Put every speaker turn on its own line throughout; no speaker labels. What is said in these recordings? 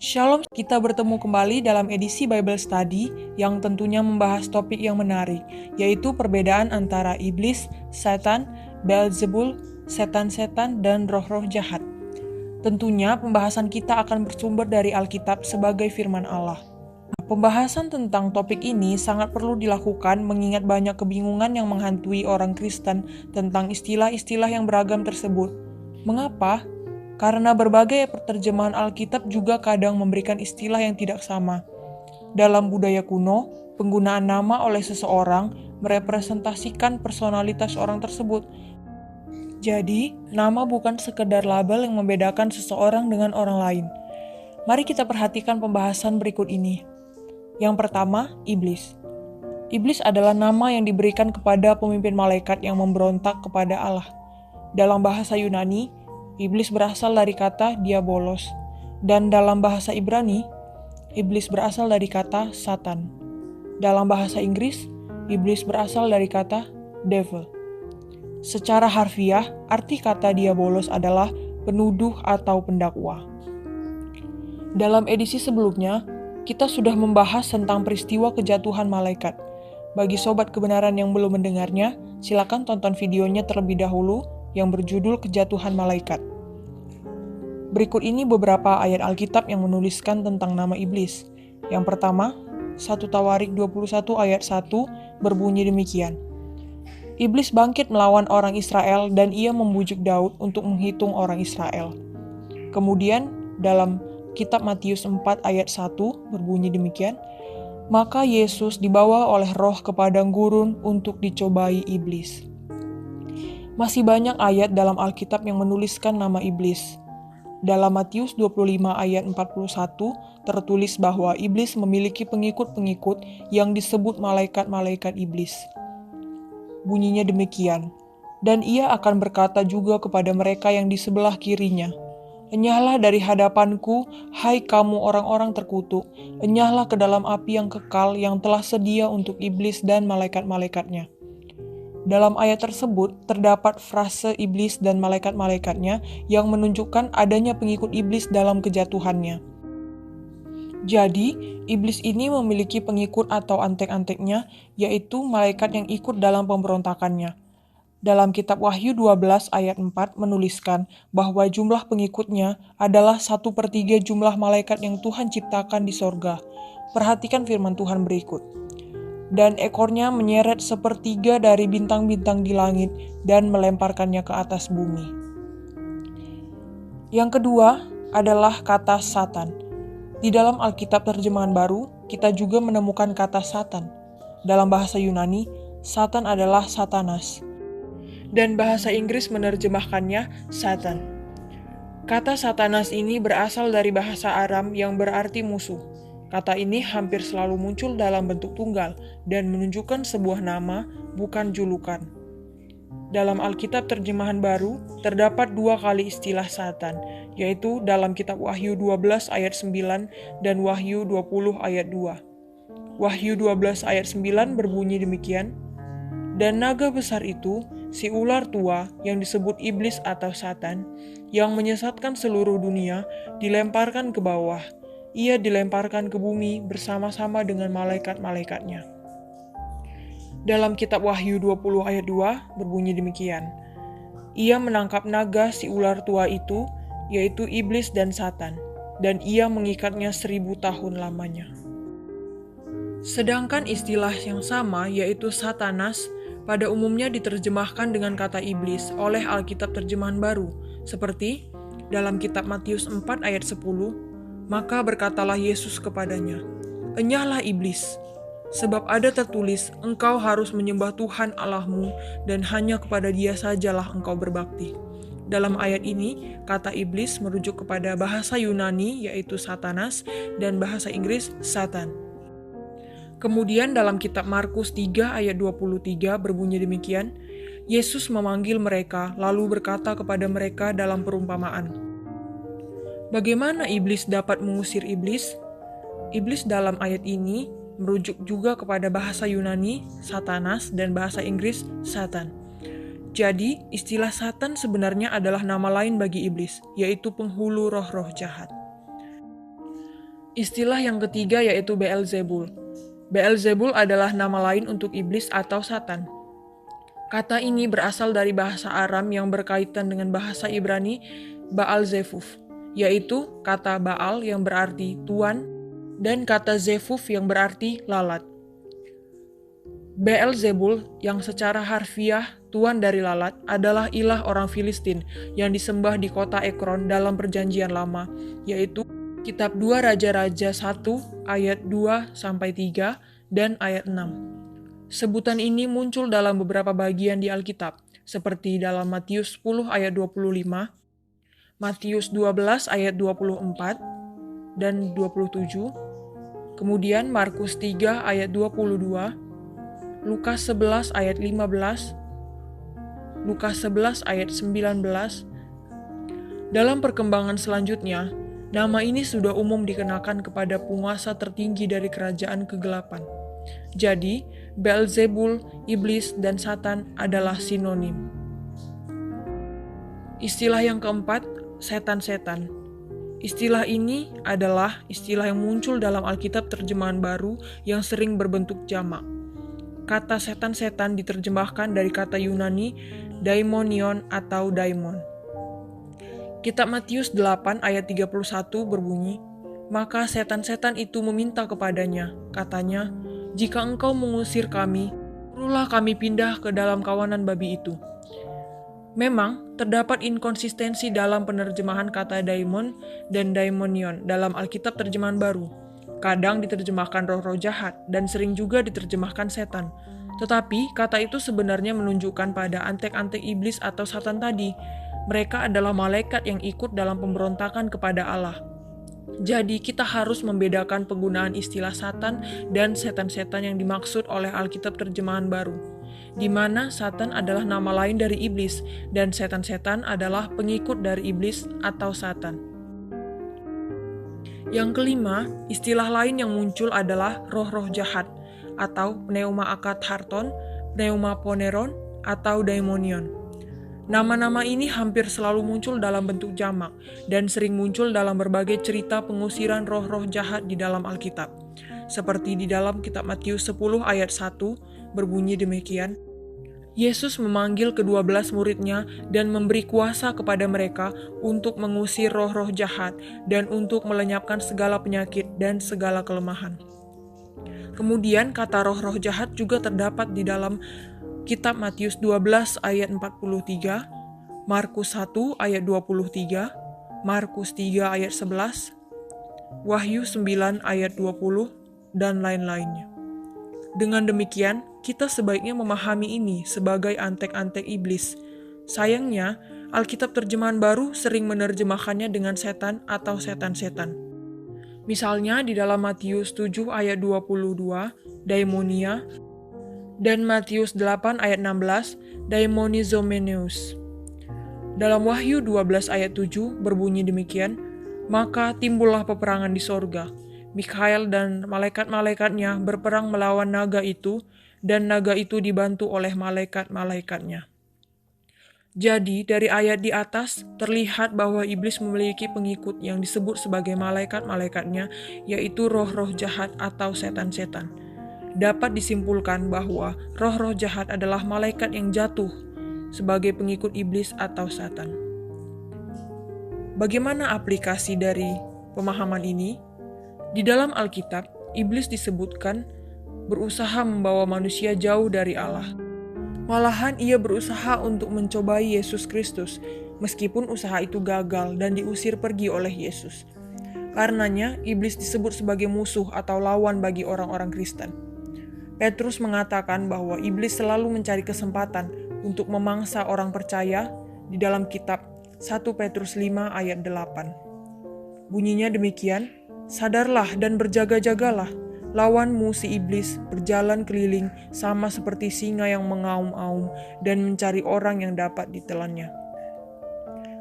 Shalom, kita bertemu kembali dalam edisi Bible Study yang tentunya membahas topik yang menarik, yaitu perbedaan antara iblis, setan, Beelzebul, setan-setan, dan roh-roh jahat. Tentunya pembahasan kita akan bersumber dari Alkitab sebagai firman Allah. Pembahasan tentang topik ini sangat perlu dilakukan mengingat banyak kebingungan yang menghantui orang Kristen tentang istilah-istilah yang beragam tersebut. Mengapa? Karena berbagai terjemahan Alkitab juga kadang memberikan istilah yang tidak sama. Dalam budaya kuno, penggunaan nama oleh seseorang merepresentasikan personalitas orang tersebut. Jadi, nama bukan sekedar label yang membedakan seseorang dengan orang lain. Mari kita perhatikan pembahasan berikut ini. Yang pertama, iblis. Iblis adalah nama yang diberikan kepada pemimpin malaikat yang memberontak kepada Allah. Dalam bahasa Yunani, iblis berasal dari kata diabolos, dan dalam bahasa Ibrani, iblis berasal dari kata Satan. Dalam bahasa Inggris, iblis berasal dari kata devil. Secara harfiah, arti kata diabolos adalah penuduh atau pendakwa. Dalam edisi sebelumnya, kita sudah membahas tentang peristiwa kejatuhan malaikat. Bagi sobat kebenaran yang belum mendengarnya, silakan tonton videonya terlebih dahulu yang berjudul Kejatuhan Malaikat. Berikut ini beberapa ayat Alkitab yang menuliskan tentang nama iblis. Yang pertama, 1 Tawarik 21 ayat 1 berbunyi demikian. Iblis bangkit melawan orang Israel dan ia membujuk Daud untuk menghitung orang Israel. Kemudian dalam kitab Matius 4 ayat 1 berbunyi demikian. Maka Yesus dibawa oleh roh ke padang gurun untuk dicobai iblis. Masih banyak ayat dalam Alkitab yang menuliskan nama iblis. Dalam Matius 25 ayat 41 tertulis bahwa iblis memiliki pengikut-pengikut yang disebut malaikat-malaikat iblis. Bunyinya demikian, dan ia akan berkata juga kepada mereka yang di sebelah kirinya, enyahlah dari hadapanku, hai kamu orang-orang terkutuk, enyahlah ke dalam api yang kekal yang telah sedia untuk iblis dan malaikat-malaikatnya. Dalam ayat tersebut, terdapat frase iblis dan malaikat-malaikatnya yang menunjukkan adanya pengikut iblis dalam kejatuhannya. Jadi, iblis ini memiliki pengikut atau antek-anteknya, yaitu malaikat yang ikut dalam pemberontakannya. Dalam kitab Wahyu 12 ayat 4 menuliskan bahwa jumlah pengikutnya adalah 1/3 jumlah malaikat yang Tuhan ciptakan di sorga. Perhatikan firman Tuhan berikut. Dan ekornya menyeret 1/3 dari bintang-bintang di langit dan melemparkannya ke atas bumi. Yang kedua adalah kata Satan. Di dalam Alkitab terjemahan baru, kita juga menemukan kata Satan. Dalam bahasa Yunani, Satan adalah Satanas. Dan bahasa Inggris menerjemahkannya Satan. Kata Satanas ini berasal dari bahasa Aram yang berarti musuh. Kata ini hampir selalu muncul dalam bentuk tunggal dan menunjukkan sebuah nama, bukan julukan. Dalam Alkitab terjemahan baru, terdapat 2 kali istilah Satan, yaitu dalam kitab Wahyu 12 ayat 9 dan Wahyu 20 ayat 2. Wahyu 12 ayat 9 berbunyi demikian, dan naga besar itu, si ular tua yang disebut iblis atau Satan, yang menyesatkan seluruh dunia, dilemparkan ke bawah. Ia dilemparkan ke bumi bersama-sama dengan malaikat-malaikatnya. Dalam kitab Wahyu 20 ayat 2 berbunyi demikian. Ia menangkap naga si ular tua itu, yaitu iblis dan Satan, dan ia mengikatnya 1000 tahun lamanya. Sedangkan istilah yang sama, yaitu Satanas, pada umumnya diterjemahkan dengan kata iblis oleh Alkitab terjemahan baru, seperti dalam kitab Matius 4 ayat 10, maka berkatalah Yesus kepadanya, enyahlah iblis, sebab ada tertulis, engkau harus menyembah Tuhan Allahmu dan hanya kepada Dia sajalah engkau berbakti. Dalam ayat ini, kata iblis merujuk kepada bahasa Yunani yaitu Satanas dan bahasa Inggris Satan. Kemudian dalam kitab Markus 3 ayat 23 berbunyi demikian, Yesus memanggil mereka lalu berkata kepada mereka dalam perumpamaan, bagaimana iblis dapat mengusir iblis? Iblis dalam ayat ini merujuk juga kepada bahasa Yunani, Satanas, dan bahasa Inggris, Satan. Jadi, istilah Satan sebenarnya adalah nama lain bagi iblis, yaitu penghulu roh-roh jahat. Istilah yang ketiga yaitu Beelzebul. Beelzebul adalah nama lain untuk iblis atau Satan. Kata ini berasal dari bahasa Aram yang berkaitan dengan bahasa Ibrani Baal Zefuf, yaitu kata Baal yang berarti Tuan dan kata Zefuf yang berarti lalat. Beelzebul yang secara harfiah Tuan dari lalat adalah ilah orang Filistin yang disembah di kota Ekron dalam Perjanjian Lama, yaitu Kitab 2 Raja-Raja 1 ayat 2-3 dan ayat 6. Sebutan ini muncul dalam beberapa bagian di Alkitab, seperti dalam Matius 10 ayat 25, Matius 12 ayat 24 dan 27, kemudian Markus 3 ayat 22, Lukas 11 ayat 15, Lukas 11 ayat 19. Dalam perkembangan selanjutnya, nama ini sudah umum dikenakan kepada penguasa tertinggi dari kerajaan kegelapan. Jadi, Beelzebul, iblis, dan Satan adalah sinonim. Istilah yang keempat, setan-setan. Istilah ini adalah istilah yang muncul dalam Alkitab terjemahan baru yang sering berbentuk jamak. Kata setan-setan diterjemahkan dari kata Yunani daimonion atau daimon. Kitab Matius 8 ayat 31 berbunyi, "Maka setan-setan itu meminta kepadanya, katanya, 'Jika engkau mengusir kami, suruhlah kami pindah ke dalam kawanan babi itu.'" Memang, terdapat inkonsistensi dalam penerjemahan kata daimon dan daimonion dalam Alkitab terjemahan baru. Kadang diterjemahkan roh-roh jahat dan sering juga diterjemahkan setan. Tetapi, kata itu sebenarnya menunjukkan pada antek-antek iblis atau Satan tadi. Mereka adalah malaikat yang ikut dalam pemberontakan kepada Allah. Jadi, kita harus membedakan penggunaan istilah Satan dan setan-setan yang dimaksud oleh Alkitab terjemahan baru, di mana Satan adalah nama lain dari iblis dan setan-setan adalah pengikut dari iblis atau Satan. Yang kelima, istilah lain yang muncul adalah roh-roh jahat atau pneuma akat harton, pneuma poneron, atau daimonion. Nama-nama ini hampir selalu muncul dalam bentuk jamak dan sering muncul dalam berbagai cerita pengusiran roh-roh jahat di dalam Alkitab. Seperti di dalam kitab Matius 10 ayat 1 berbunyi demikian, Yesus memanggil ke-12 muridnya dan memberi kuasa kepada mereka untuk mengusir roh-roh jahat dan untuk melenyapkan segala penyakit dan segala kelemahan. Kemudian kata roh-roh jahat juga terdapat di dalam Kitab Matius 12 ayat 43, Markus 1 ayat 23, Markus 3 ayat 11, Wahyu 9 ayat 20, dan lain-lainnya. Dengan demikian, kita sebaiknya memahami ini sebagai antek-antek iblis. Sayangnya, Alkitab terjemahan baru sering menerjemahkannya dengan setan atau setan-setan. Misalnya di dalam Matius 7 ayat 22, daimonia, dan Matius 8 ayat 16, daimonizomeneus. Dalam Wahyu 12 ayat 7 berbunyi demikian, "Maka timbullah peperangan di sorga. Mikhael dan malaikat-malaikatnya berperang melawan naga itu, dan naga itu dibantu oleh malaikat-malaikatnya." Jadi, dari ayat di atas, terlihat bahwa iblis memiliki pengikut yang disebut sebagai malaikat-malaikatnya, yaitu roh-roh jahat atau setan-setan. Dapat disimpulkan bahwa roh-roh jahat adalah malaikat yang jatuh sebagai pengikut iblis atau Satan. Bagaimana aplikasi dari pemahaman ini? Di dalam Alkitab, iblis disebutkan berusaha membawa manusia jauh dari Allah. Malahan ia berusaha untuk mencobai Yesus Kristus, meskipun usaha itu gagal dan diusir pergi oleh Yesus. Karenanya, iblis disebut sebagai musuh atau lawan bagi orang-orang Kristen. Petrus mengatakan bahwa iblis selalu mencari kesempatan untuk memangsa orang percaya di dalam kitab 1 Petrus 5 ayat 8. Bunyinya demikian, "Sadarlah dan berjaga-jagalah, lawanmu si iblis berjalan keliling sama seperti singa yang mengaum-aum dan mencari orang yang dapat ditelannya."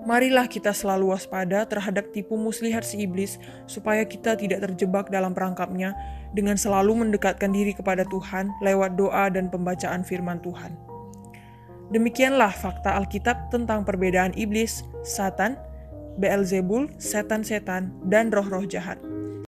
Marilah kita selalu waspada terhadap tipu muslihat si iblis, supaya kita tidak terjebak dalam perangkapnya dengan selalu mendekatkan diri kepada Tuhan lewat doa dan pembacaan firman Tuhan. Demikianlah fakta Alkitab tentang perbedaan iblis, Satan, Beelzebul, setan-setan, dan roh-roh jahat.